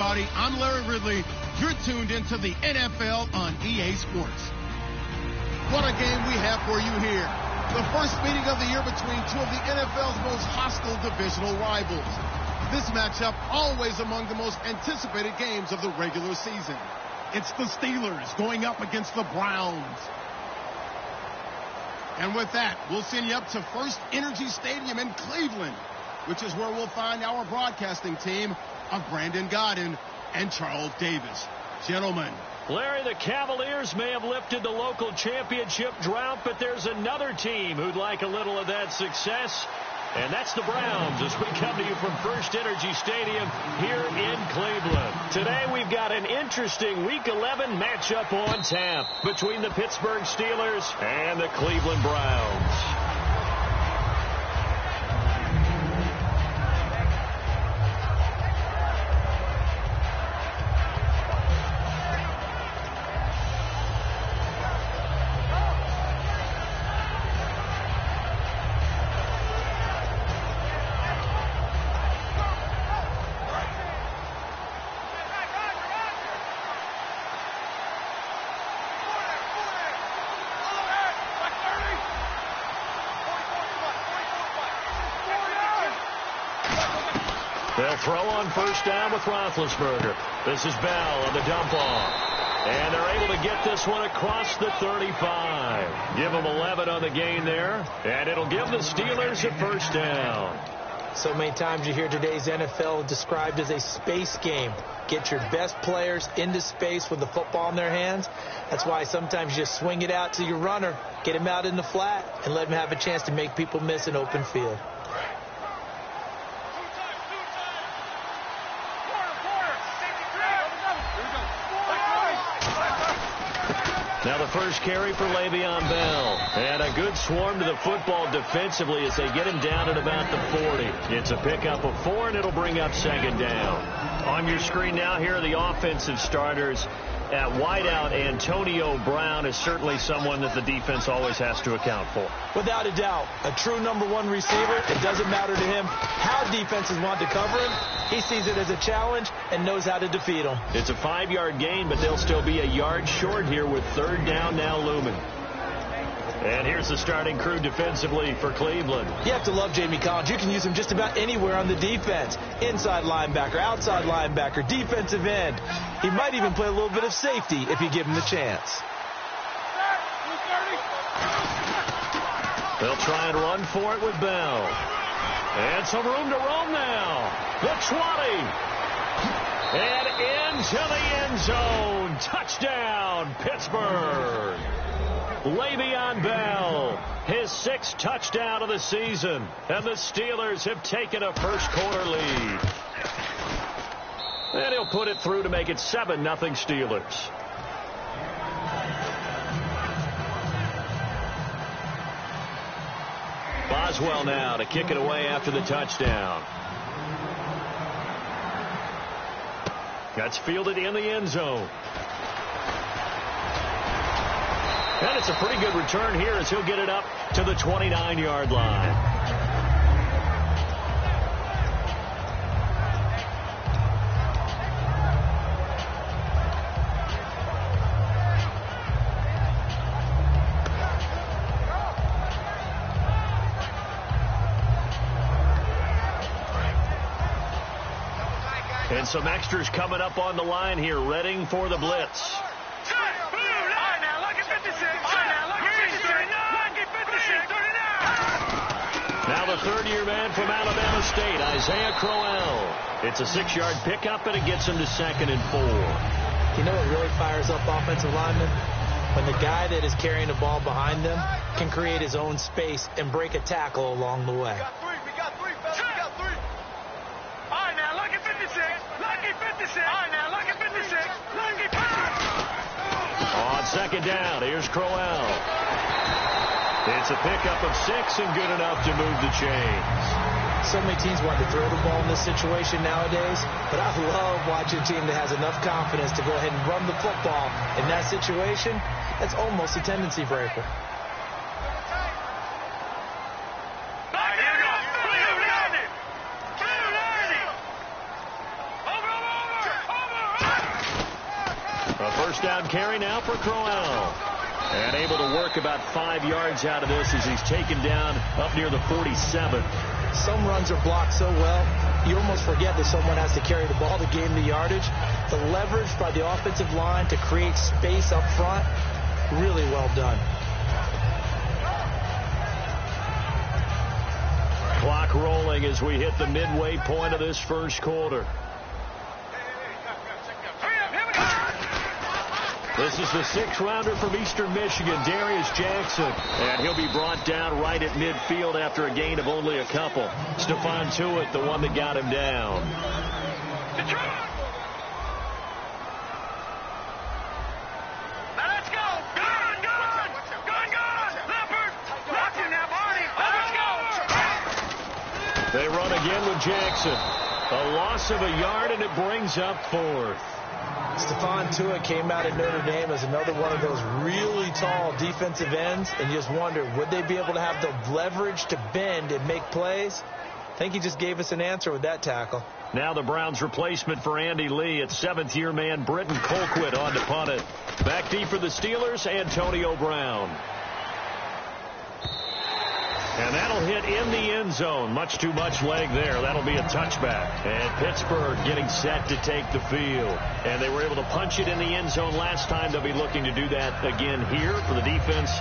everybody. I'm Larry Ridley. You're tuned into the NFL on EA Sports. What a game we have for you here. The first meeting of the year between two of the NFL's most hostile divisional rivals. This matchup always among the most anticipated games of the regular season. It's the Steelers going up against the Browns. And with that, we'll send you up to First Energy Stadium in Cleveland, which is where we'll find our broadcasting team of Brandon Godden and Charles Davis. Gentlemen. Larry, the Cavaliers may have lifted the local championship drought, but there's another team who'd like a little of that success, and that's the Browns, as we come to you from First Energy Stadium here in Cleveland. Today we've got an interesting Week 11 matchup on tap between the Pittsburgh Steelers and the Cleveland Browns. They'll throw on first down with Roethlisberger. This is Bell on the dump off. And they're able to get this one across the 35. Give them 11 on the gain there. And it'll give the Steelers a first down. So many times you hear today's NFL described as a space game. Get your best players into space with the football in their hands. That's why sometimes you just swing it out to your runner, get him out in the flat, and let him have a chance to make people miss an open field. Now the first carry for Le'Veon Bell. And a good swarm to the football defensively as they get him down at about the 40. It's a pickup of 4, and it'll bring up second down. On your screen now, here are the offensive starters. At wideout, Antonio Brown is certainly someone that the defense always has to account for. Without a doubt, a true number one receiver. It doesn't matter to him how defenses want to cover him. He sees it as a challenge and knows how to defeat them. It's a 5-yard gain, but they'll still be a yard short here with third down now looming. And here's the starting crew defensively for Cleveland. You have to love Jamie Collins. You can use him just about anywhere on the defense. Inside linebacker, outside linebacker, defensive end. He might even play a little bit of safety if you give him the chance. They'll try and run for it with Bell. And some room to roam now. The 20. And into the end zone. Touchdown, Pittsburgh. Le'Veon Bell, his 6th touchdown of the season, and the Steelers have taken a first-quarter lead. And he'll put it through to make it 7-0 Steelers. Boswell now to kick it away after the touchdown. That's fielded in the end zone. And it's a pretty good return here as he'll get it up to the 29-yard line. And some extras coming up on the line here, readying for the blitz. Now the third-year man from Alabama State, Isaiah Crowell. It's a 6-yard pickup, and it gets him to 2nd and 4. You know what really fires up offensive linemen? When the guy that is carrying the ball behind them can create his own space and break a tackle along the way. We got three, fellas. We got 3. All right, now, lucky 56. Lucky 56. All right, now, lucky 56. Lucky 56. On second down, here's Crowell. It's a pickup of 6 and good enough to move the chains. So many teams want to throw the ball in this situation nowadays, but I love watching a team that has enough confidence to go ahead and run the football in that situation. That's almost a tendency breaker. Over. down carry now for Crowell. And able to work about 5 yards out of this as he's taken down up near the 47. Some runs are blocked so well, you almost forget that someone has to carry the ball to gain the yardage. The leverage by the offensive line to create space up front, really well done. Clock rolling as we hit the midway point of this first quarter. This is the 6th rounder from Eastern Michigan, Darius Jackson. And he'll be brought down right at midfield after a gain of only a couple. Stephon Tuitt, the one that got him down. Now let's go. Gun. Leopard. Watch it now, Barney. Let's go. They run again with Jackson. A loss of a yard, and it brings up 4th. Stephon Tuitt came out of Notre Dame as another one of those really tall defensive ends, and you just wonder, would they be able to have the leverage to bend and make plays? I think he just gave us an answer with that tackle. Now the Browns' replacement for Andy Lee. It's 7th-year man Britton Colquitt on to punt it. Back deep for the Steelers, Antonio Brown. And that'll hit in the end zone. Much too much leg there. That'll be a touchback. And Pittsburgh getting set to take the field. And they were able to punch it in the end zone last time. They'll be looking to do that again here for the defense.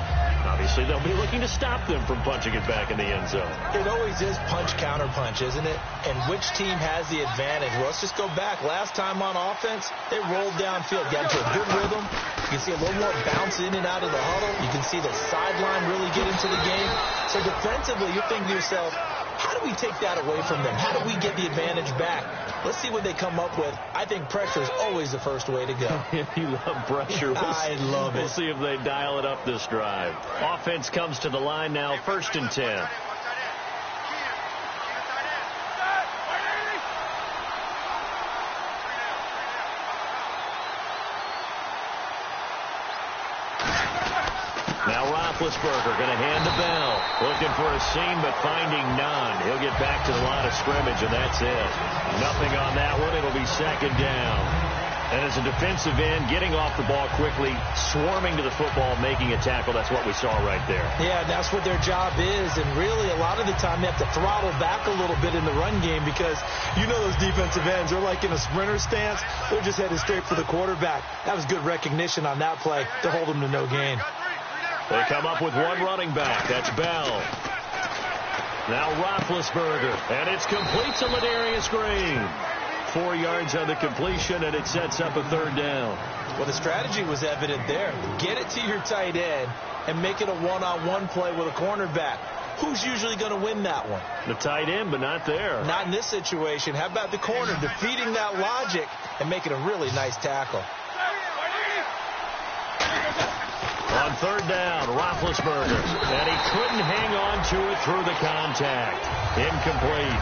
Obviously, they'll be looking to stop them from punching it back in the end zone. It always is punch-counter-punch, isn't it? And which team has the advantage? Well, let's just go back. Last time on offense, they rolled downfield, got into a good rhythm. You can see a little more bounce in and out of the huddle. You can see the sideline really get into the game. So defensively, you're thinking to yourself, how do we take that away from them? How do we get the advantage back? Let's see what they come up with. I think pressure is always the first way to go. You love pressure. I love it. We'll see if they dial it up this drive. Offense comes to the line now, 1st and 10. Now Roethlisberger going to hand the bell. Looking for a seam, but finding none. He'll get back to the line of scrimmage, and that's it. Nothing on that one. It'll be 2nd down. And as a defensive end, getting off the ball quickly, swarming to the football, making a tackle, that's what we saw right there. Yeah, that's what their job is. And really, a lot of the time, they have to throttle back a little bit in the run game because you know those defensive ends, they're like in a sprinter stance. They're just headed straight for the quarterback. That was good recognition on that play to hold them to no gain. They come up with one running back. That's Bell. Now Roethlisberger. And it's complete to Ladarius Green. 4 yards on the completion, and it sets up a 3rd down. Well, the strategy was evident there. Get it to your tight end and make it a one-on-one play with a cornerback. Who's usually going to win that one? The tight end, but not there. Not in this situation. How about the corner defeating that logic and making a really nice tackle? On 3rd down, Roethlisberger. And he couldn't hang on to it through the contact. Incomplete.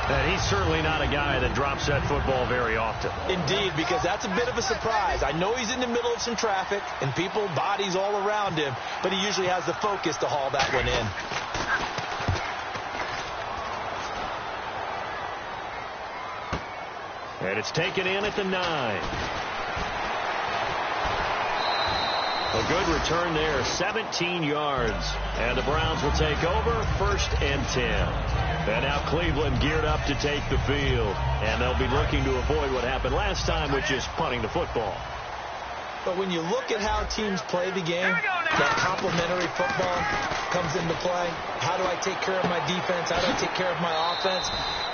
And he's certainly not a guy that drops that football very often. Indeed, because that's a bit of a surprise. I know he's in the middle of some traffic and people, bodies all around him, but he usually has the focus to haul that one in. And it's taken in at the 9. A good return there, 17 yards. And the Browns will take over, 1st and 10. And now Cleveland geared up to take the field. And they'll be looking to avoid what happened last time, which is punting the football. But when you look at how teams play the game, that complementary football comes into play. How do I take care of my defense? How do I take care of my offense?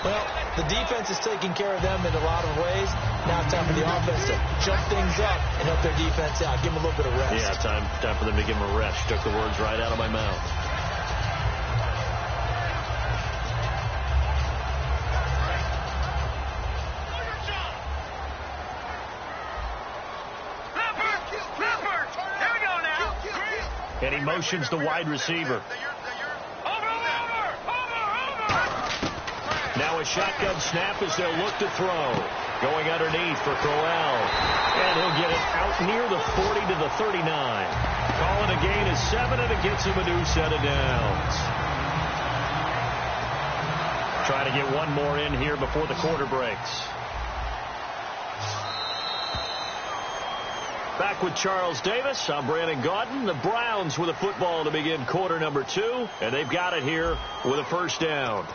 Well, the defense is taking care of them in a lot of ways. Now it's time for the offense to jump things up and help their defense out. Give them a little bit of rest. Yeah, time for them to give them a rest. Took the words right out of my mouth. And he motions the wide receiver. Now a shotgun snap as they'll look to throw. Going underneath for Crowell. And he'll get it out near the 40 to the 39. Calling a gain of 7, and it gets him a new set of downs. Trying to get one more in here before the quarter breaks. Back with Charles Davis. I'm Brandon Gaudin. The Browns with a football to begin quarter number 2, and they've got it here with a first down.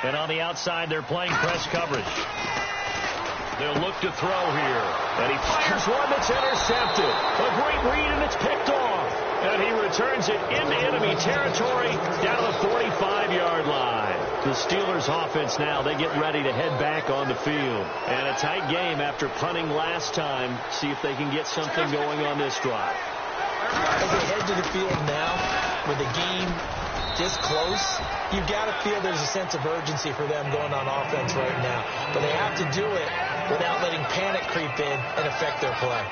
And on the outside, they're playing press coverage. They'll look to throw here. And he fires one that's intercepted. A great read, and it's picked off. And he returns it into enemy territory down to the 45-yard line. The Steelers offense now, they get ready to head back on the field. And a tight game after punting last time. See if they can get something going on this drive. As they head to the field now, with the game this close, you've got to feel there's a sense of urgency for them going on offense right now. But they have to do it without letting panic creep in and affect their play.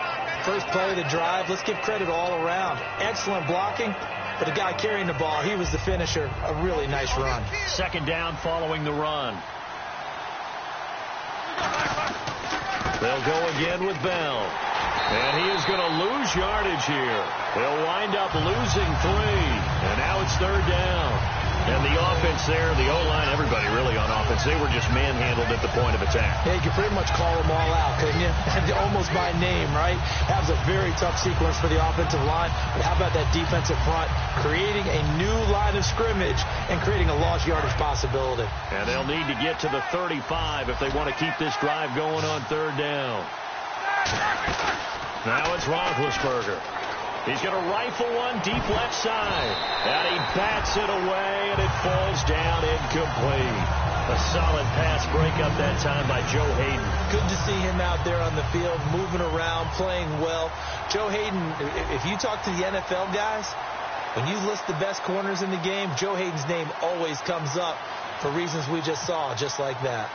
First play of the drive, let's give credit all around. Excellent blocking, but the guy carrying the ball, he was the finisher. A really nice run. Second down following the run. They'll go again with Bell. And he is going to lose yardage here. They'll wind up losing 3. And now it's third down. And the offense there, the O-line, everybody really on offense, they were just manhandled at the point of attack. Yeah, you could pretty much call them all out, couldn't you? Almost by name, right? That was a very tough sequence for the offensive line. But how about that defensive front creating a new line of scrimmage and creating a lost yardage possibility? And they'll need to get to the 35 if they want to keep this drive going on third down. Now it's Roethlisberger. He's going to rifle one deep left side. And he bats it away, and it falls down incomplete. A solid pass breakup that time by Joe Hayden. Good to see him out there on the field, moving around, playing well. Joe Hayden, if you talk to the NFL guys, when you list the best corners in the game, Joe Hayden's name always comes up for reasons we just saw, just like that.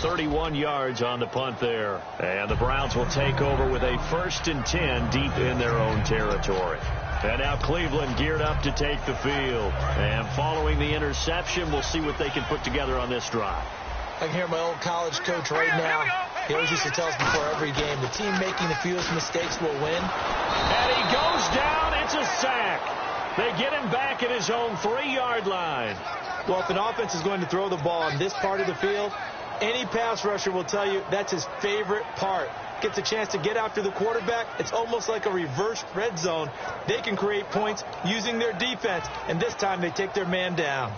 31 yards on the punt there. And the Browns will take over with a 1st and 10 deep in their own territory. And now Cleveland geared up to take the field. And following the interception, we'll see what they can put together on this drive. I can hear my old college coach right now. He always used to tell us before every game, the team making the fewest mistakes will win. And he goes down. It's a sack. They get him back at his own 3-yard line. Well, if an offense is going to throw the ball on this part of the field, any pass rusher will tell you that's his favorite part. Gets a chance to get after the quarterback. It's almost like a reverse red zone. They can create points using their defense, and this time they take their man down.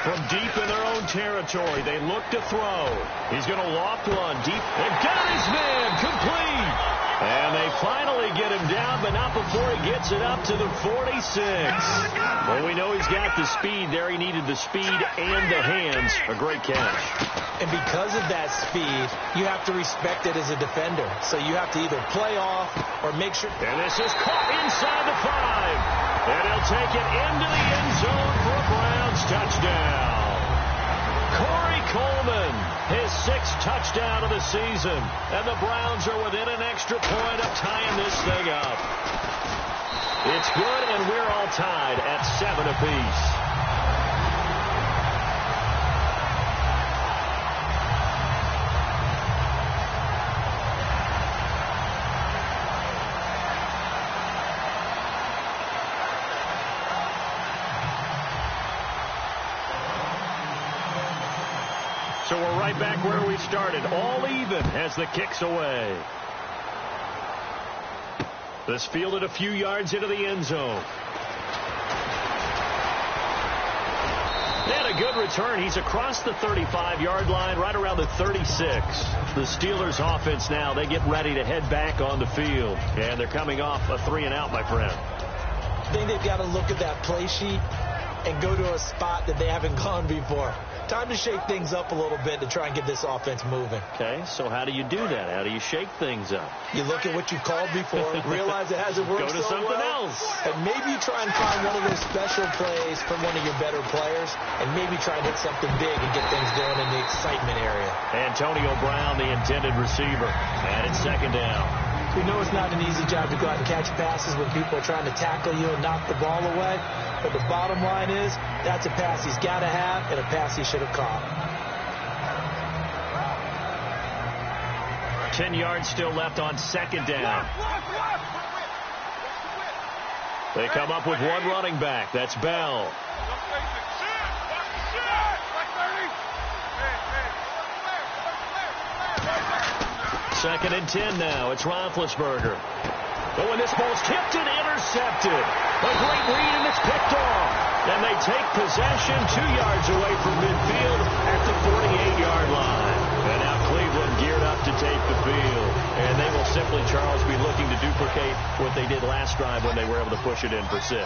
From deep in their own territory, they look to throw. He's going to loft one deep. They've got his man complete. And they finally get him down, but not before he gets it up to the 46. Well, we know he's got the speed there. He needed the speed and the hands. A great catch. And because of that speed, you have to respect it as a defender. So you have to either play off or make sure. And this is caught inside the 5. And he'll take it into the end zone for a Browns touchdown. Corey Coleman, his 6th touchdown of the season. And the Browns are within an extra point of tying this thing up. It's good, and we're all tied at 7 apiece. So we're right back where we started, all even as the kick's away. This fielded a few yards into the end zone. And a good return. He's across the 35-yard line, right around the 36. The Steelers offense now, they get ready to head back on the field. And they're coming off a 3-and-out, my friend. I think they've got to look at that play sheet and go to a spot that they haven't gone before. Time to shake things up a little bit to try and get this offense moving. Okay, so how do you do that? How do you shake things up? You look at what you called before, realize it hasn't worked Go to so something well, else. and maybe try and find one of those special plays from one of your better players, and maybe try and hit something big and get things going in the excitement area. Antonio Brown, the intended receiver, and it's second down. We know it's not an easy job to go out and catch passes when people are trying to tackle you and knock the ball away. But the bottom line is, that's a pass he's got to have and a pass he should have caught. 10 yards still left on second down. They come up with one running back. That's Bell. Second and 10 now. It's Roethlisberger. But when this ball's tipped and intercepted, a great read, and it's picked off. And they take possession 2 yards away from midfield at the 48-yard line. And now Cleveland geared up to take the field. And they will simply, Charles, be looking to duplicate what they did last drive when they were able to push it in for 6.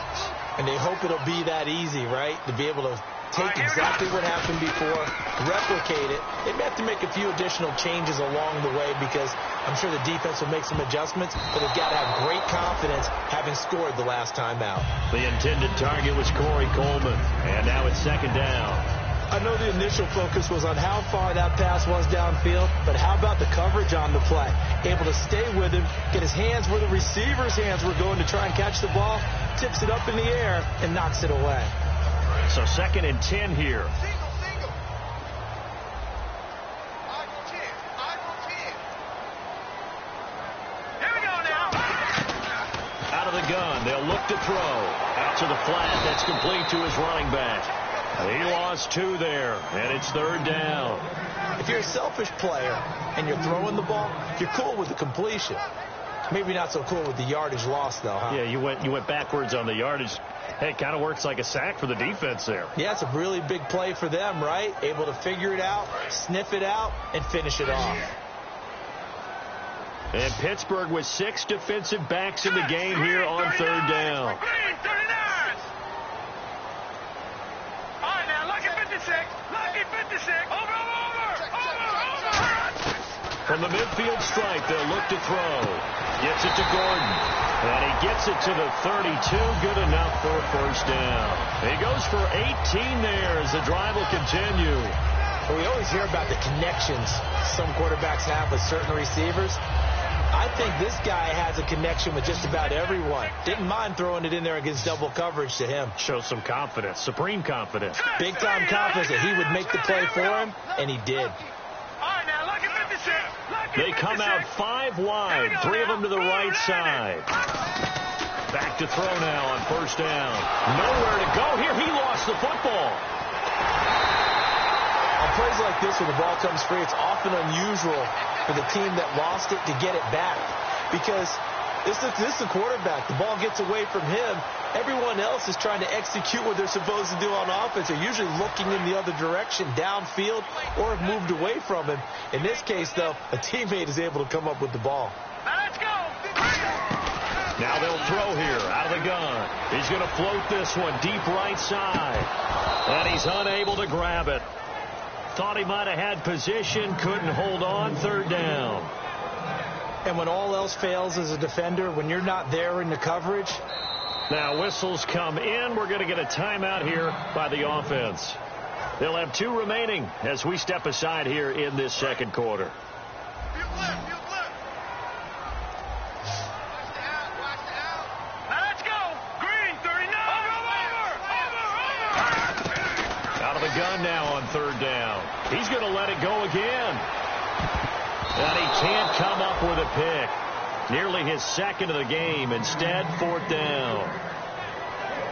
And they hope it'll be that easy, right? To be able to take exactly what happened before, replicate it. They may have to make a few additional changes along the way because I'm sure the defense will make some adjustments, but they've got to have great confidence having scored the last time out. The intended target was Corey Coleman, and now it's second down. I know the initial focus was on how far that pass was downfield, but how about the coverage on the play? Able to stay with him, get his hands where the receiver's hands were going to try and catch the ball, tips it up in the air, and knocks it away. So second and 10 here. Out of the gun, they'll look to throw. Out to the flat, that's complete to his running back. He lost 2 there, and it's third down. If you're a selfish player and you're throwing the ball, you're cool with the completion. Maybe not so cool with the yardage loss, though, huh? Yeah, you went backwards on the yardage. Hey, it kind of works like a sack for the defense there. Yeah, it's a really big play for them, right? Able to figure it out, sniff it out, and finish it off. And Pittsburgh with 6 defensive backs in the game here on third down. From the midfield strike, they'll look to throw. Gets it to Gordon. And he gets it to the 32. Good enough for a first down. He goes for 18 there as the drive will continue. Well, we always hear about the connections some quarterbacks have with certain receivers. I think this guy has a connection with just about everyone. Didn't mind throwing it in there against double coverage to him. Shows some confidence, supreme confidence. Big-time confidence that he would make the play for him, and he did. They come out 5 wide, 3 of them to the right side. Back to throw now on first down. Nowhere to go here. He lost the football. On plays like this, when the ball comes free, it's often unusual for the team that lost it to get it back. Because this is the quarterback. The ball gets away from him. Everyone else is trying to execute what they're supposed to do on offense. They're usually looking in the other direction, downfield, or have moved away from him. In this case, though, a teammate is able to come up with the ball. Let's go. Now they'll throw here out of the gun. He's going to float this one deep right side. And he's unable to grab it. Thought he might have had position, couldn't hold on, third down. And when all else fails as a defender, when you're not there in the coverage. Now whistles come in. We're going to get a timeout here by the offense. They'll have 2 remaining as we step aside here in this second quarter. Let's go. Green, 39. Out of the gun now on third down. He's going to let it go again. And he can't come up with a pick. Nearly his second of the game. Instead, fourth down.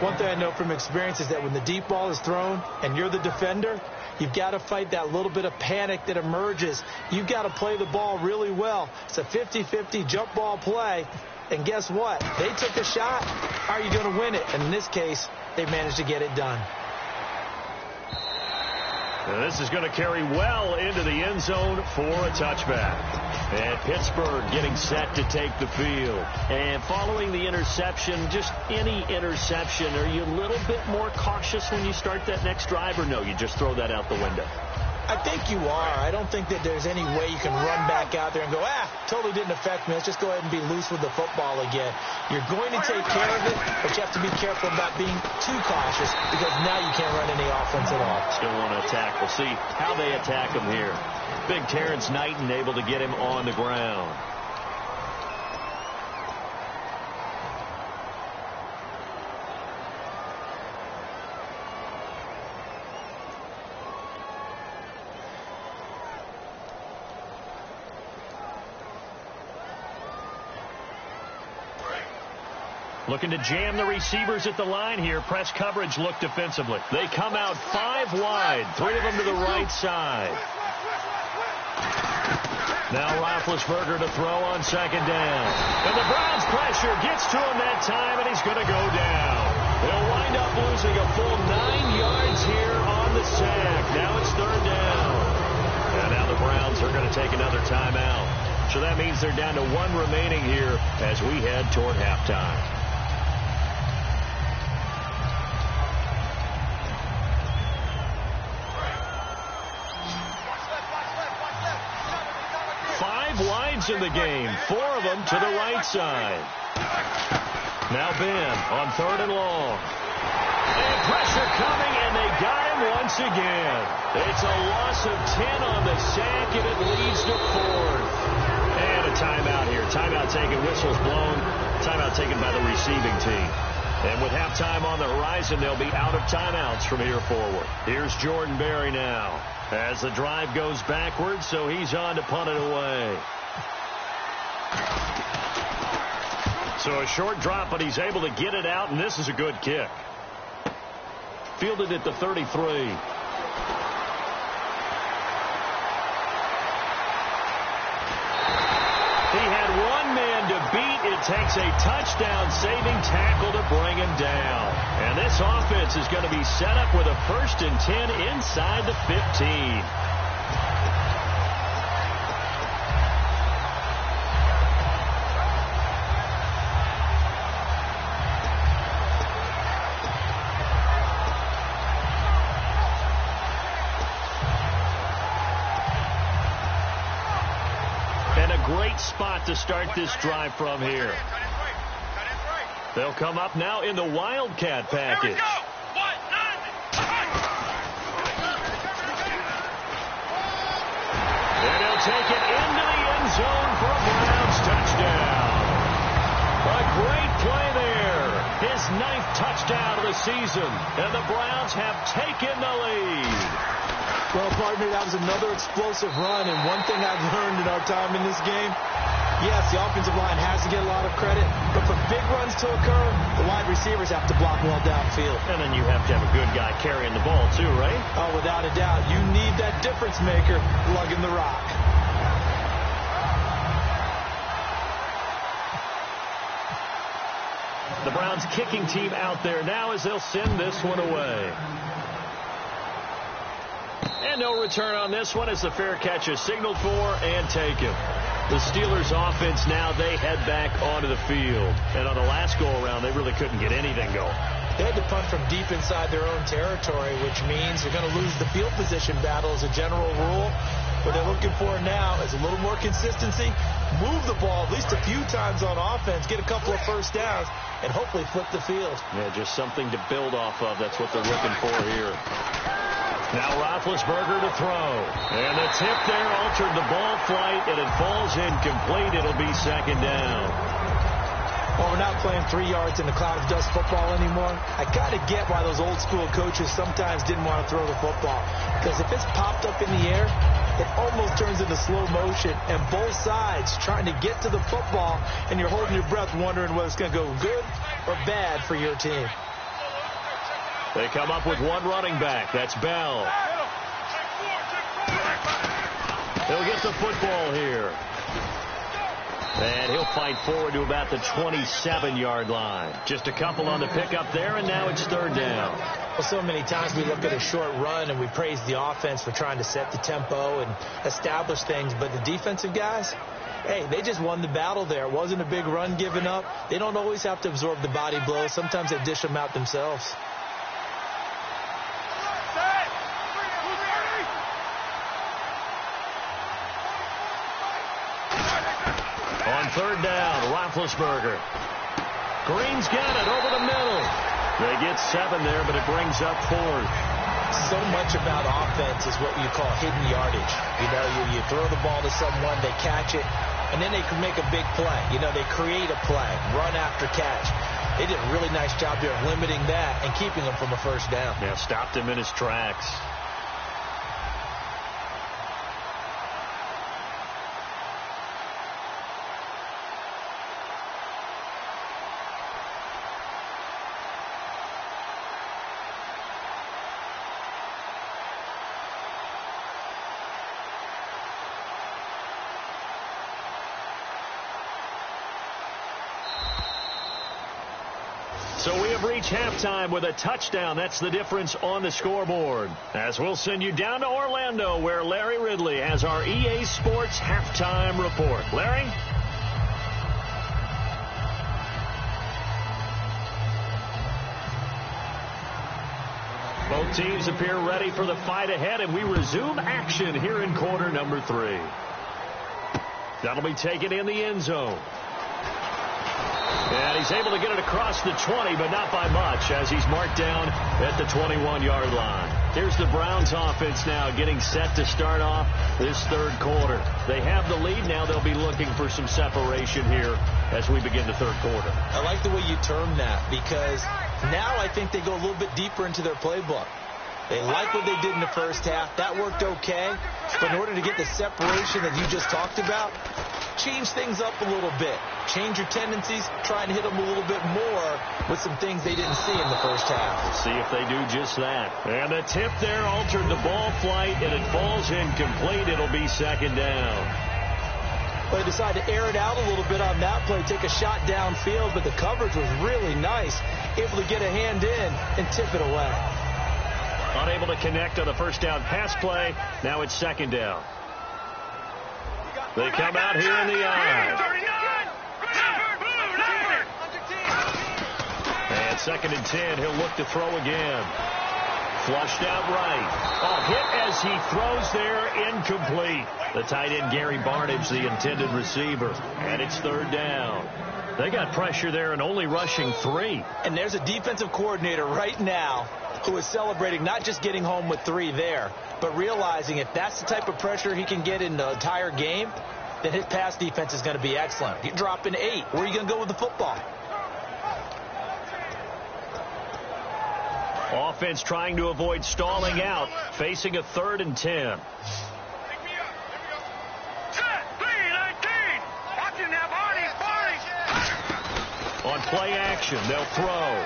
One thing I know from experience is that when the deep ball is thrown and you're the defender, you've got to fight that little bit of panic that emerges. You've got to play the ball really well. It's a 50-50 jump ball play. And guess what? They took a shot. How are you going to win it? And in this case, they managed to get it done. And this is going to carry well into the end zone for a touchback. And Pittsburgh getting set to take the field. And following the interception, just any interception, are you a little bit more cautious when you start that next drive, or no, you just throw that out the window? I think you are. I don't think that there's any way you can run back out there and go, totally didn't affect me. Let's just go ahead and be loose with the football again. You're going to take care of it, but you have to be careful about being too cautious because now you can't run any offense at all. Still want to attack. We'll see how they attack him here. Big Terrence Knighton able to get him on the ground. Looking to jam the receivers at the line here. Press coverage look defensively. They come out 5 wide. 3 of them to the right side. Now Roethlisberger to throw on second down. And the Browns pressure gets to him that time, and he's going to go down. They'll wind up losing a full 9 yards here on the sack. Now it's third down. And now the Browns are going to take another timeout. So that means they're down to 1 remaining here as we head toward halftime. In the game, 4 of them to the right side. Now Ben on third and long. And pressure coming, and they got him once again. It's a loss of 10 on the sack, and it leads to 4th. And a timeout here. Timeout taken, whistles blown. Timeout taken by the receiving team. And with halftime on the horizon, they'll be out of timeouts from here forward. Here's Jordan Berry now as the drive goes backwards, so he's on to punt it away. So a short drop, but he's able to get it out, and this is a good kick. Fielded at the 33. He had 1 man to beat. It takes a touchdown-saving tackle to bring him down. And this offense is going to be set up with a 1st and 10 inside the 15. Spot to start this drive from here. They'll come up now in the Wildcat package. And he'll take it into the end zone for a Browns touchdown. A great play there. His 9th touchdown of the season. And the Browns have taken the lead. Well, partner, that was another explosive run, and one thing I've learned in our time in this game, yes, the offensive line has to get a lot of credit, but for big runs to occur, the wide receivers have to block well downfield. And then you have to have a good guy carrying the ball, too, right? Oh, without a doubt. You need that difference maker lugging the rock. The Browns kicking team out there now as they'll send this one away. And no return on this one as the fair catch is signaled for and taken. The Steelers offense now, they head back onto the field. And on the last go-around, they really couldn't get anything going. They had to punt from deep inside their own territory, which means they're going to lose the field position battle as a general rule. What they're looking for now is a little more consistency, move the ball at least a few times on offense, get a couple of first downs, and hopefully flip the field. Yeah, just something to build off of. That's what they're looking for here. Now Roethlisberger to throw. And the tip there altered the ball flight, and it falls incomplete. It'll be second down. Well, we're not playing 3 yards in a cloud of dust football anymore. I kind of get why those old school coaches sometimes didn't want to throw the football. Because if it's popped up in the air, it almost turns into slow motion. And both sides trying to get to the football, and you're holding your breath wondering whether it's going to go good or bad for your team. They come up with one running back. That's Bell. He'll get the football here. And he'll fight forward to about the 27-yard line. Just a couple on the pickup there, and now it's third down. Well, so many times we look at a short run and we praise the offense for trying to set the tempo and establish things, but the defensive guys, hey, they just won the battle there. It wasn't a big run given up. They don't always have to absorb the body blows. Sometimes they dish them out themselves. On third down, Roethlisberger. Green's got it over the middle. They get 7 there, but it brings up 4. So much about offense is what you call hidden yardage. You know, you throw the ball to someone, they catch it, and then they can make a big play. You know, they create a play, run after catch. They did a really nice job here of limiting that and keeping him from a first down. Yeah, stopped him in his tracks. So we have reached halftime with a touchdown. That's the difference on the scoreboard. As we'll send you down to Orlando, where Larry Ridley has our EA Sports halftime report. Larry? Both teams appear ready for the fight ahead, and we resume action here in quarter number 3. That'll be taken in the end zone. And he's able to get it across the 20, but not by much, as he's marked down at the 21-yard line. Here's the Browns offense now getting set to start off this third quarter. They have the lead. Now they'll be looking for some separation here as we begin the third quarter. I like the way you term that, because now I think they go a little bit deeper into their playbook. They like what they did in the first half. That worked okay. But in order to get the separation that you just talked about, change things up a little bit. Change your tendencies. Try and hit them a little bit more with some things they didn't see in the first half. See if they do just that. And the tip there altered the ball flight, and it falls incomplete. It'll be second down. Well, they decided to air it out a little bit on that play, take a shot downfield, but the coverage was really nice. Able to get a hand in and tip it away. Unable to connect on the first down pass play. Now it's second down. They come out here in the eye. And second and 10. He'll look to throw again. Flushed out right. Oh, hit as he throws there. Incomplete. The tight end, Gary Barnage, the intended receiver. And it's third down. They got pressure there and only rushing 3. And there's a defensive coordinator right now who is celebrating not just getting home with 3 there, but realizing if that's the type of pressure he can get in the entire game, then his pass defense is going to be excellent. You're dropping 8. Where are you going to go with the football? Offense trying to avoid stalling out, facing a third and 10. On play action, they'll throw.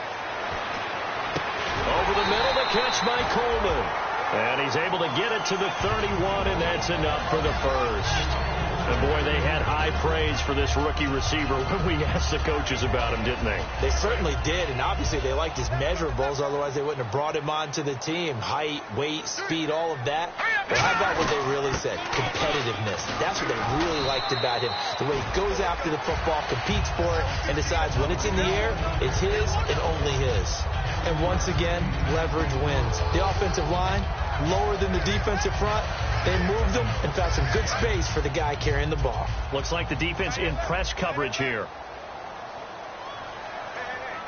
Over the middle, the catch by Coleman. And he's able to get it to the 31, and that's enough for the first. And, boy, they had high praise for this rookie receiver when we asked the coaches about him, didn't they? They certainly did, and obviously they liked his measurables. Otherwise, they wouldn't have brought him onto the team. Height, weight, speed, all of that. But how about what they really said? Competitiveness. That's what they really liked about him. The way he goes after the football, competes for it, and decides when it's in the air, it's his and only his. And once again, leverage wins. The offensive line, lower than the defensive front. They moved them and found some good space for the guy carrying the ball. Looks like the defense in press coverage here.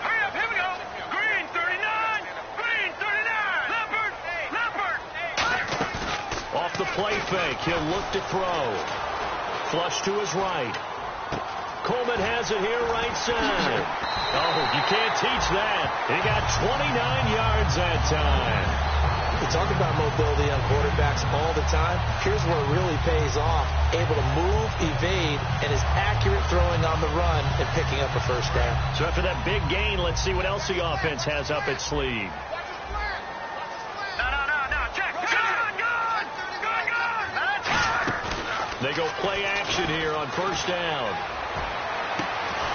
Hurry up, here we go. Green, 39. Green, 39. Leopard. Off the play fake, he'll look to throw. Flush to his right. Coleman has it here right side. Oh, you can't teach that. He got 29 yards that time. We talk about mobility on quarterbacks all the time. Here's where it really pays off. Able to move, evade, and is accurate throwing on the run and picking up a first down. So after that big gain, let's see what else the offense has up its sleeve. No. Check. Gun. They go play action here on first down.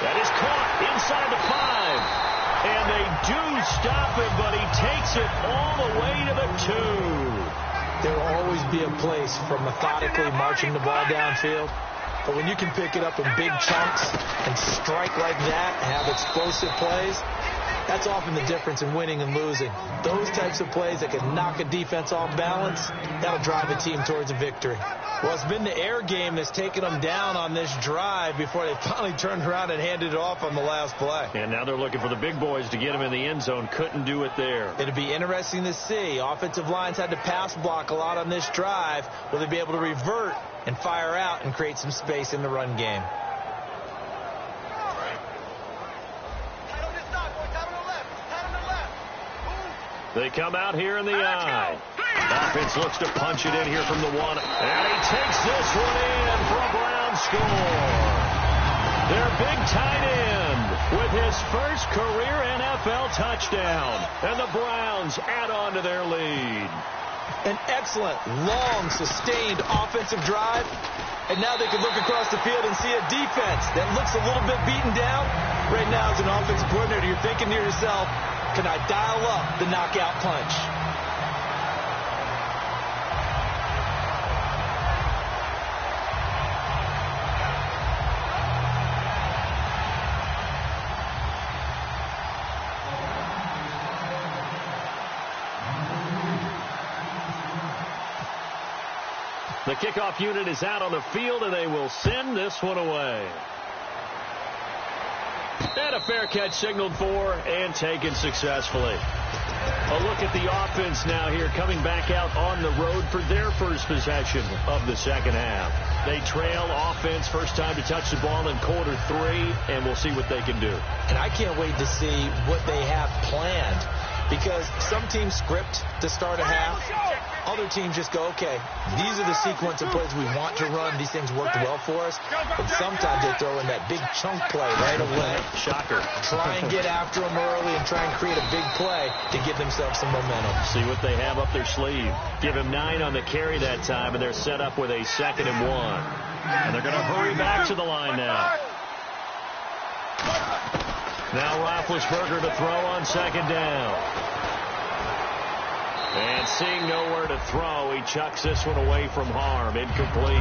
That is caught inside the 5. And they do stop him, but he takes takes it all the way to the 2. There will always be a place for methodically marching the ball downfield. But when you can pick it up in big chunks and strike like that and have explosive plays, that's often the difference in winning and losing. Those types of plays that can knock a defense off balance, that'll drive a team towards a victory. Well, it's been the air game that's taken them down on this drive before they finally turned around and handed it off on the last play. And now they're looking for the big boys to get them in the end zone. Couldn't do it there. It'll be interesting to see. Offensive lines had to pass block a lot on this drive. Will they be able to revert and fire out and create some space in the run game? They come out here in the eye. Offense looks to punch it in here from the 1. And he takes this one in for a Brown score. Their big tight end with his first career NFL touchdown. And the Browns add on to their lead. An excellent, long, sustained offensive drive. And now they can look across the field and see a defense that looks a little bit beaten down. Right now, as an offensive coordinator, you're thinking to yourself, can I dial up the knockout punch? The kickoff unit is out on the field, and they will send this one away. And a fair catch signaled for and taken successfully. A look at the offense now here, coming back out on the road for their first possession of the second half. They trail offense, first time to touch the ball in quarter 3, and we'll see what they can do. And I can't wait to see what they have planned, because some teams script to start a half. Other teams just go, okay, these are the sequence of plays we want to run. These things worked well for us. But sometimes they throw in that big chunk play right away. Shocker. Try and get after them early and try and create a big play to give themselves some momentum. See what they have up their sleeve. Give him 9 on the carry that time, and they're set up with a 2nd and 1. And they're going to hurry back to the line now. Now Roethlisberger to throw on 2nd down. And seeing nowhere to throw, he chucks this one away from harm. Incomplete.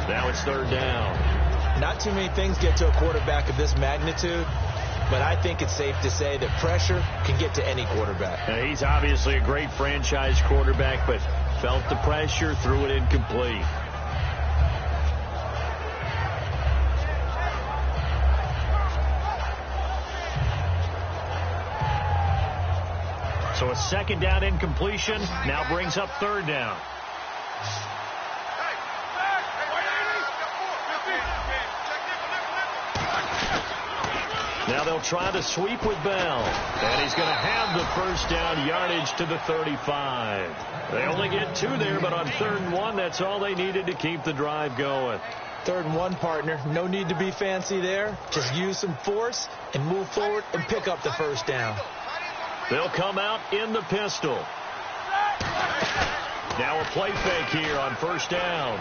Now it's 3rd down. Not too many things get to a quarterback of this magnitude, but I think it's safe to say that pressure can get to any quarterback. Now, he's obviously a great franchise quarterback, but felt the pressure, threw it incomplete. So a 2nd down incompletion now brings up 3rd down. Now they'll try to sweep with Bell. And he's going to have the first down yardage to the 35. They only get 2 there, but on 3rd and 1, that's all they needed to keep the drive going. 3rd and 1, partner. No need to be fancy there. Just use some force and move forward and pick up the first down. They'll come out in the pistol. Now a play fake here on 1st down.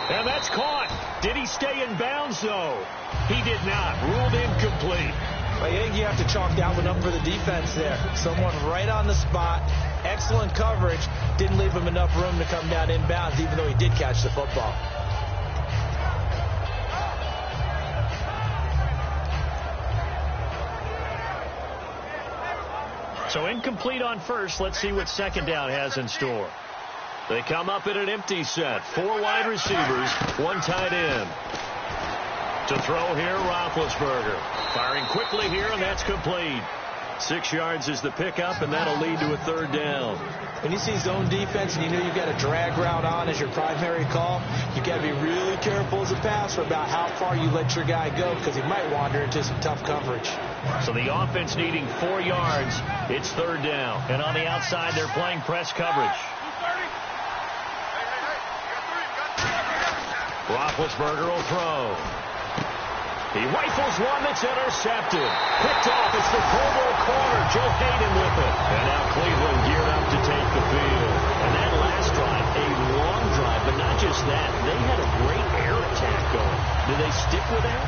And that's caught. Did he stay in bounds, though? He did not. Ruled incomplete. I think you have to chalk that one up for the defense there. Someone right on the spot. Excellent coverage. Didn't leave him enough room to come down in bounds, even though he did catch the football. So incomplete on 1st. Let's see what 2nd down has in store. They come up in an empty set. 4 wide receivers, 1 tight end. To throw here, Roethlisberger. Firing quickly here, and that's complete. 6 yards is the pickup, and that'll lead to a 3rd down. When you see zone defense and you know you've got a drag route on as your primary call, you've got to be really careful as a passer about how far you let your guy go, because he might wander into some tough coverage. So the offense needing 4 yards. It's 3rd down. And on the outside, they're playing press coverage. Roethlisberger will throw. He rifles one that's intercepted. Picked off. It's the Pro Bowl corner. Joe Hayden with it. And now Cleveland geared up to take the field. And that last drive, a long drive. But not just that. They had a great air attack going. Do they stick with that?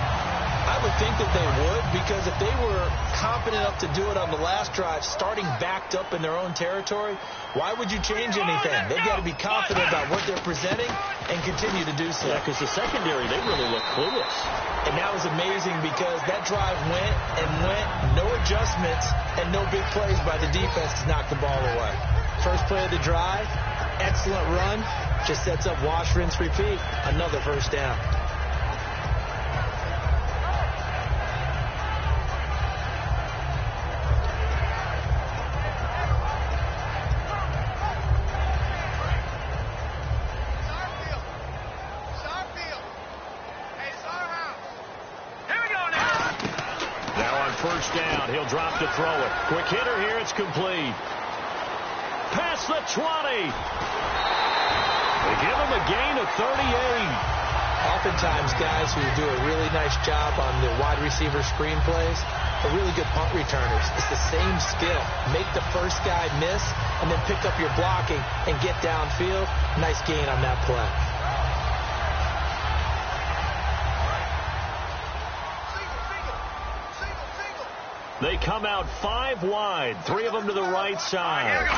I would think that they would, because if they were confident enough to do it on the last drive, starting backed up in their own territory, why would you change anything? They've got to be confident about what they're presenting and continue to do so. Yeah, because the secondary, they really look clueless. And that was amazing because that drive went and went, no adjustments, and no big plays by the defense to knock the ball away. First play of the drive, excellent run, just sets up wash, rinse, repeat, another first down. First down. He'll drop to throw it. Quick hitter here. It's complete. Past the 20. They give him a gain of 38. Oftentimes, guys who do a really nice job on the wide receiver screen plays are really good punt returners. It's the same skill. Make the first guy miss and then pick up your blocking and get downfield. Nice gain on that play. They come out 5 wide, 3 of them to the right side.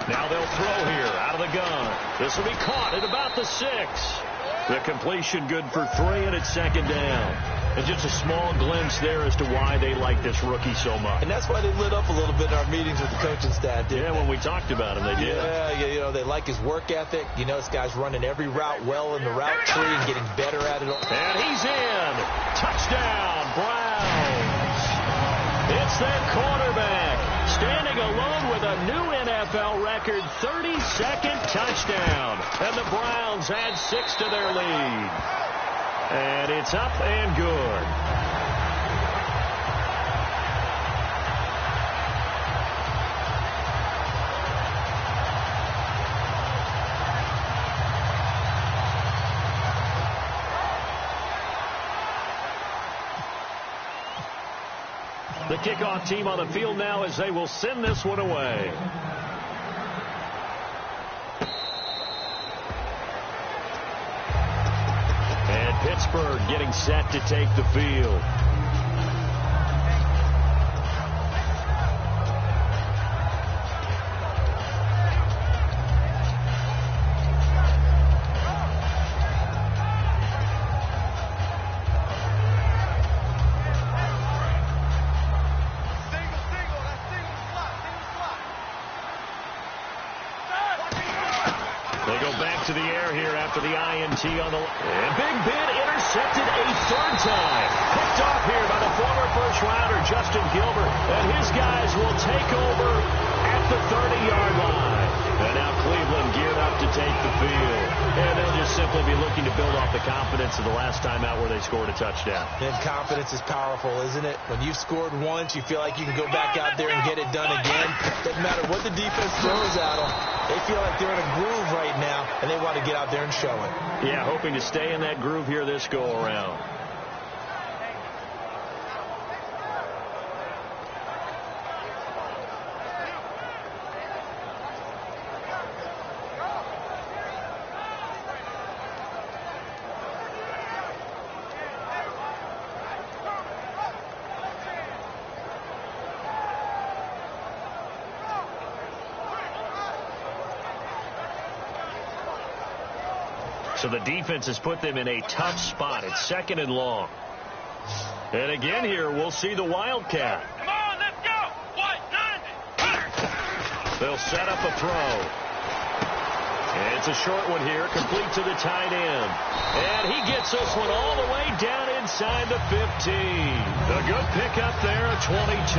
Now they'll throw here out of the gun. This will be caught at about the 6. The completion good for 3, and it's second down. And just a small glimpse there as to why they like this rookie so much. And that's why they lit up a little bit in our meetings with the coaching staff, didn't they? When we talked about him, they did. Yeah, you know, they like his work ethic. You know, this guy's running every route well in the route tree and getting better at it. And he's in. Touchdown, Browns. It's their quarterback, standing alone with a new NFL record 32nd touchdown. And the Browns add 6 to their lead. And it's up and good. The kickoff team on the field now as they will send this one away. And Pittsburgh getting set to take the field. To the air here after the INT on the... And Big Ben intercepted a 3rd time. Picked off here by the former first-rounder, Justin Gilbert. And his guys will take over at the 30-yard line. And now Cleveland geared up to take the field. And they'll just simply be looking to build off the confidence of the last time out where they scored a touchdown. And confidence is powerful, isn't it? When you've scored once, you feel like you can go back out there and get it done again. Doesn't matter what the defense throws at them. They feel like they're in a groove right now, and they want to get out there and show it. Yeah, hoping to stay in that groove here this go-around. So the defense has put them in a tough spot. It's 2nd and long. And again here, we'll see the Wildcat. Come on, let's go. White 90. They'll set up a throw. And it's a short one here, complete to the tight end. And he gets this one all the way down inside the 15. A good pickup there, a 22.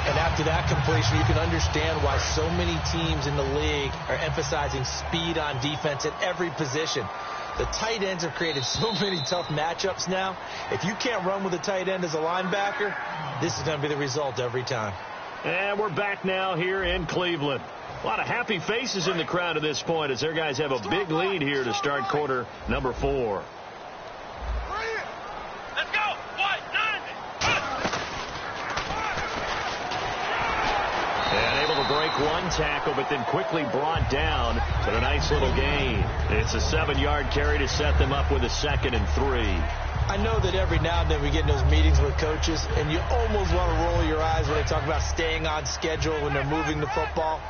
And after that completion, you can understand why so many teams in the league are emphasizing speed on defense at every position. The tight ends have created so many tough matchups now. If you can't run with a tight end as a linebacker, this is going to be the result every time. And we're back now here in Cleveland. A lot of happy faces in the crowd at this point as their guys have a big lead here to start quarter number 4. Let's go. White 90. And able to break one tackle, but then quickly brought down. But a nice little gain. It's a 7-yard carry to set them up with a 2nd and 3. I know that every now and then we get in those meetings with coaches, and you almost want to roll your eyes when they talk about staying on schedule when they're moving the football.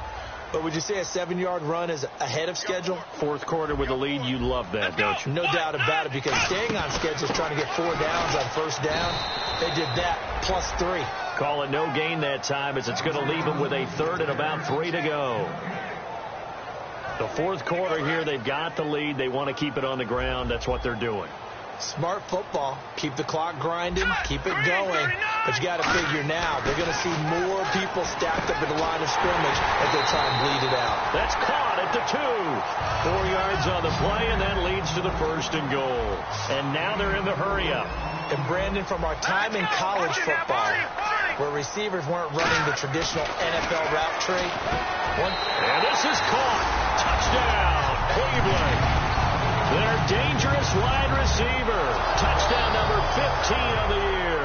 But would you say a 7-yard run is ahead of schedule? Fourth quarter with a lead, you love that, don't you? No doubt about it, because staying on schedule is trying to get 4 downs on first down. They did that, +3. Call it no gain that time, as it's going to leave them with a third and about 3 to go. The fourth quarter here, they've got the lead. They want to keep it on the ground. That's what they're doing. Smart football. Keep the clock grinding, keep it going. But you got to figure now, they're going to see more people stacked up at the line of scrimmage as they try and bleed it out. That's caught at the 2. 4 yards on the play, and that leads to the first and goal. And now they're in the hurry-up. And Brandon, from our time in college football, where receivers weren't running the traditional NFL route tree. And this is caught. Touchdown, Cleveland. Their dangerous wide receiver. Touchdown number 15 of the year.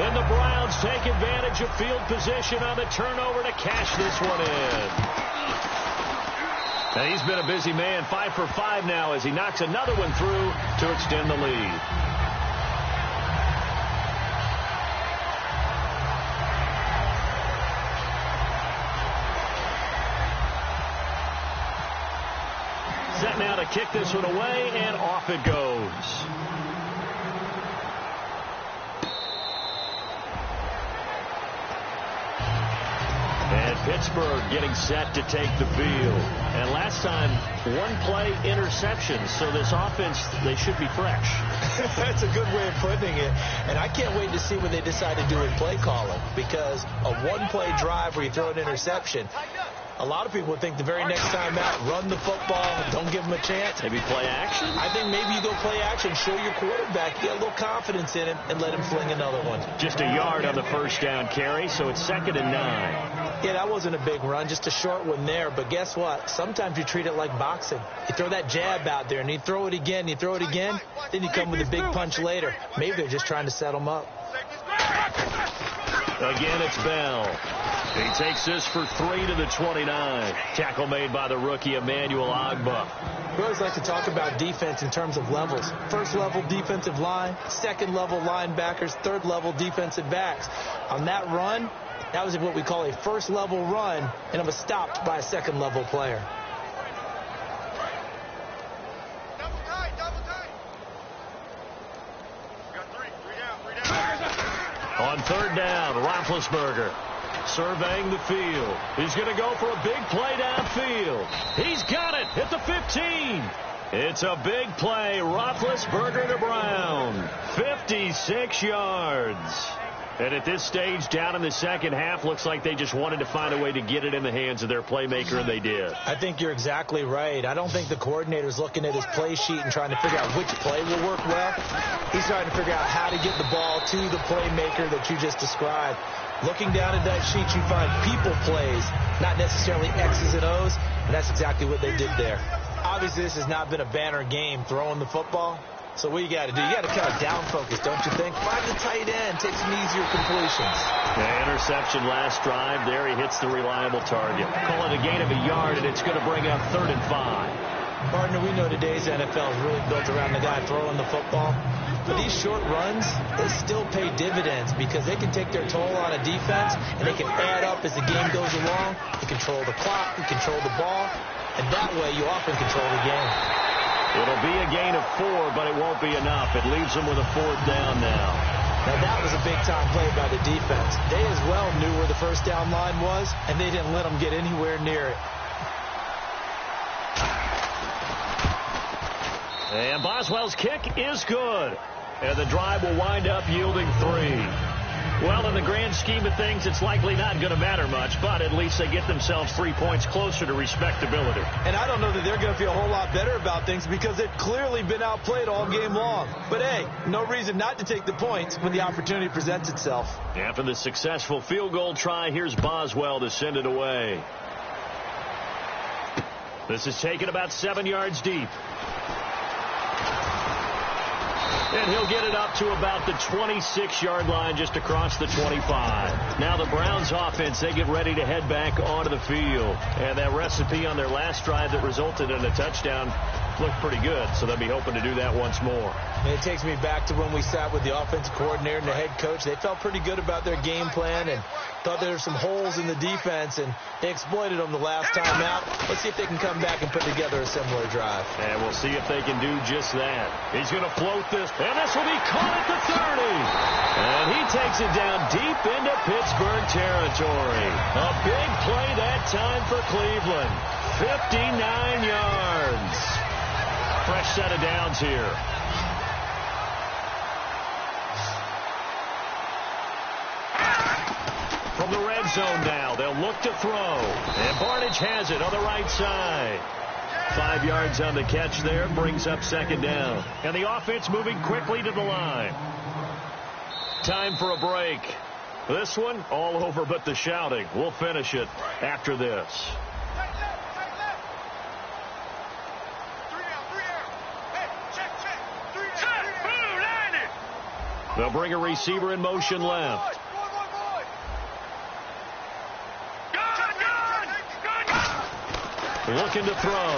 And the Browns take advantage of field position on the turnover to cash this one in. And he's been a busy man, 5 for 5 now as he knocks another one through to extend the lead. Set now to kick this one away, and off it goes. And Pittsburgh getting set to take the field. And last time, 1-play interception, so this offense, they should be fresh. That's a good way of putting it. And I can't wait to see what they decide to do with play calling, because a 1-play drive where you throw an interception, a lot of people would think the very next time out, run the football, don't give them a chance. Maybe play action? I think maybe you go play action, show your quarterback, get a little confidence in him, and let him fling another one. Just a yard on the first down carry, so it's 2nd and 9. Yeah, that wasn't a big run, just a short one there. But guess what? Sometimes you treat it like boxing. You throw that jab out there, and you throw it again, then you come with a big punch later. Maybe they're just trying to set them up. Again, it's Bell. He takes this for 3 to the 29. Tackle made by the rookie Emmanuel Ogbah. We always like to talk about defense in terms of levels. First level defensive line, second level linebackers, third level defensive backs. On that run, that was what we call a first level run, and it was stopped by a second level player. On 3rd down, Roethlisberger surveying the field. He's going to go for a big play downfield. He's got it at the 15. It's a big play. Roethlisberger to Brown. 56 yards. And at this stage, down in the second half, looks like they just wanted to find a way to get it in the hands of their playmaker, and they did. I think you're exactly right. I don't think the coordinator's looking at his play sheet and trying to figure out which play will work well. He's trying to figure out how to get the ball to the playmaker that you just described. Looking down at that sheet, you find people plays, not necessarily X's and O's, and that's exactly what they did there. Obviously, this has not been a banner game throwing the football. So what you got to do, you got to kind of down focus, don't you think? Find the tight end, take some easier completions. Yeah, interception last drive. There he hits the reliable target. Call it a gain of a yard, and it's going to bring up 3rd and 5. Partner, we know today's NFL is really built around the guy throwing the football. But these short runs, they still pay dividends because they can take their toll on a defense, and they can add up as the game goes along. You control the clock, you control the ball, and that way you often control the game. It'll be a gain of 4, but it won't be enough. It leaves them with a 4th down now. Now, that was a big-time play by the defense. They as well knew where the first down line was, and they didn't let them get anywhere near it. And Boswell's kick is good. And the drive will wind up yielding 3. Well, in the grand scheme of things, it's likely not going to matter much, but at least they get themselves 3 points closer to respectability. And I don't know that they're going to feel a whole lot better about things because they've clearly been outplayed all game long. But, hey, no reason not to take the points when the opportunity presents itself. After the successful field goal try, here's Boswell to send it away. This is taken about 7 yards deep. And he'll get it up to about the 26-yard line just across the 25. Now the Browns offense, they get ready to head back onto the field. And that recipe on their last drive that resulted in a touchdown looked pretty good, so they'll be hoping to do that once more. And it takes me back to when we sat with the offensive coordinator and the head coach. They felt pretty good about their game plan and thought there were some holes in the defense, and they exploited them the last time out. Let's see if they can come back and put together a similar drive. And we'll see if they can do just that. He's going to float this, and this will be caught at the 30. And he takes it down deep into Pittsburgh territory. A big play that time for Cleveland. 59 yards. Fresh set of downs here. From the red zone now, they'll look to throw. And Barnidge has it on the right side. 5 yards on the catch there, brings up second down. And the offense moving quickly to the line. Time for a break. This one, all over but the shouting. We'll finish it after this. They'll bring a receiver in motion left. Looking to throw.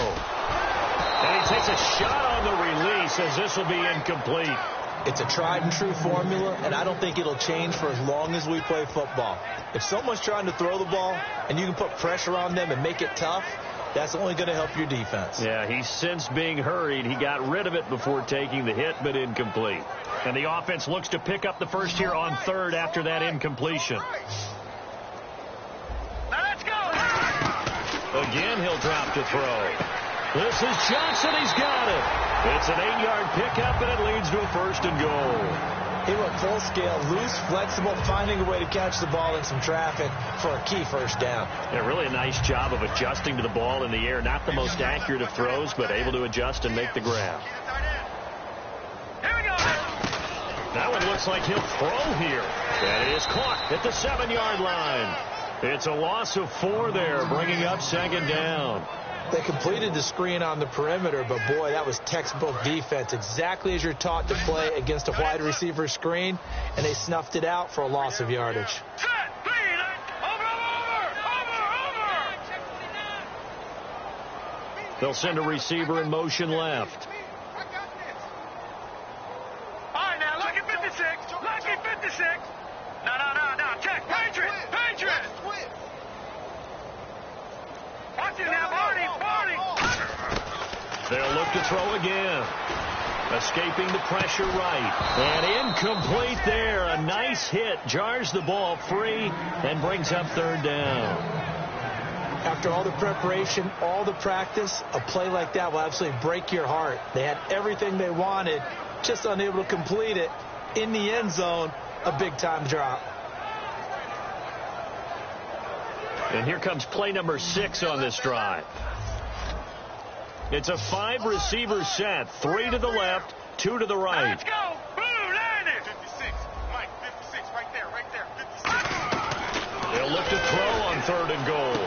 And he takes a shot on the release as this will be incomplete. It's a tried and true formula, and I don't think it'll change for as long as we play football. If someone's trying to throw the ball and you can put pressure on them and make it tough, that's only going to help your defense. Yeah, he's since being hurried. He got rid of it before taking the hit, but incomplete. And the offense looks to pick up the first here on third after that incompletion. Again, he'll drop to throw. This is Johnson. He's got it. It's an 8-yard pickup, and it leads to a first and goal. He went full scale, loose, flexible, finding a way to catch the ball in some traffic for a key first down. Yeah, really a nice job of adjusting to the ball in the air. Not the most accurate of throws, but able to adjust and make the grab. That one looks like he'll throw here. That is caught at the 7-yard line. It's a loss of 4 there, bringing up second down. They completed the screen on the perimeter, but boy, that was textbook defense, exactly as you're taught to play against a wide receiver screen, and they snuffed it out for a loss of yardage. They'll send a receiver in motion left. All right, now, lucky 56. Lucky 56. No, check. Patriots. Watch it now, Barney. They'll look to throw again. Escaping the pressure right. And incomplete there. A nice hit. Jars the ball free and brings up third down. After all the preparation, all the practice, a play like that will absolutely break your heart. They had everything they wanted, just unable to complete it. In the end zone, a big-time drop. And here comes play number 6 on this drive. It's a 5-receiver set. 3 to the left, 2 to the right. Let's go. Boom, landed. 56. Mike, 56, right there. 56. They'll look to throw on third and goal.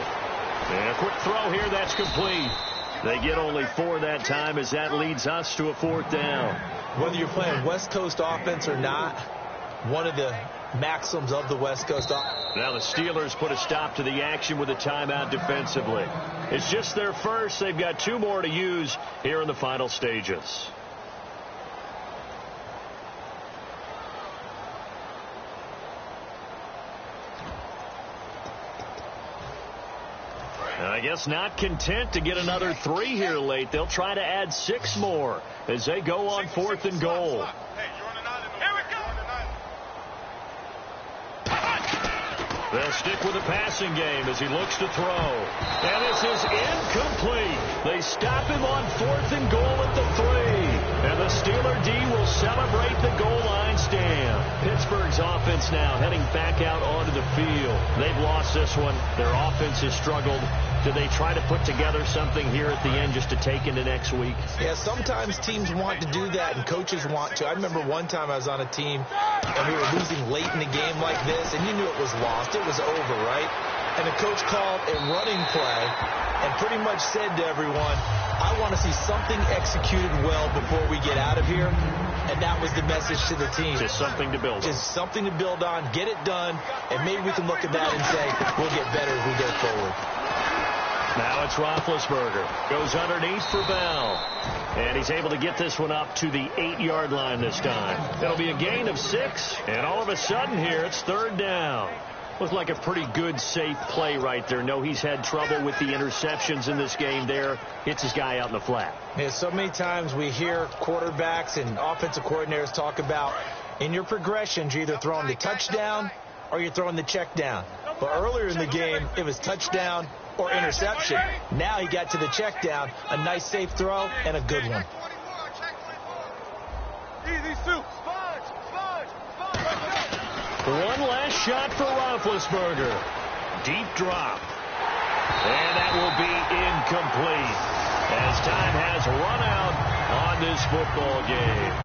And a quick throw here, that's complete. They get only 4 that time as that leads us to a fourth down. Whether you're playing West Coast offense or not, one of the maxims of the West Coast offense. Now the Steelers put a stop to the action with a timeout defensively. It's just their first. They've got 2 more to use here in the final stages. And I guess not content to get another 3 here late. They'll try to add 6 more as they go on fourth and goal. They'll stick with the passing game as he looks to throw. And this is incomplete. They stop him on fourth and goal at the 3. And the Steeler D will celebrate the goal line stand. Pittsburgh's offense now heading back out onto the field. They've lost this one. Their offense has struggled. Do they try to put together something here at the end just to take into next week? Yeah, sometimes teams want to do that and coaches want to. I remember one time I was on a team and we were losing late in the game like this, and you knew it was lost. It was over, right? And the coach called a running play and pretty much said to everyone, I want to see something executed well before we get out of here. And that was the message to the team. Just something to build on. Just something to build on, get it done, and maybe we can look at that and say, we'll get better as we go forward. Now it's Roethlisberger. Goes underneath for Bell. And he's able to get this one up to the 8-yard line this time. It'll be a gain of 6. And all of a sudden here, it's 3rd down. Looked like a pretty good, safe play right there. No, he's had trouble with the interceptions in this game there. Hits his guy out in the flat. Yeah, so many times we hear quarterbacks and offensive coordinators talk about in your progressions, you're either throwing the touchdown or you're throwing the check down. But earlier in the game, it was touchdown or interception. Now he got to the check down. A nice, safe throw and a good one. Easy, Sue. One last shot for Roethlisberger. Deep drop. And that will be incomplete as time has run out on this football game.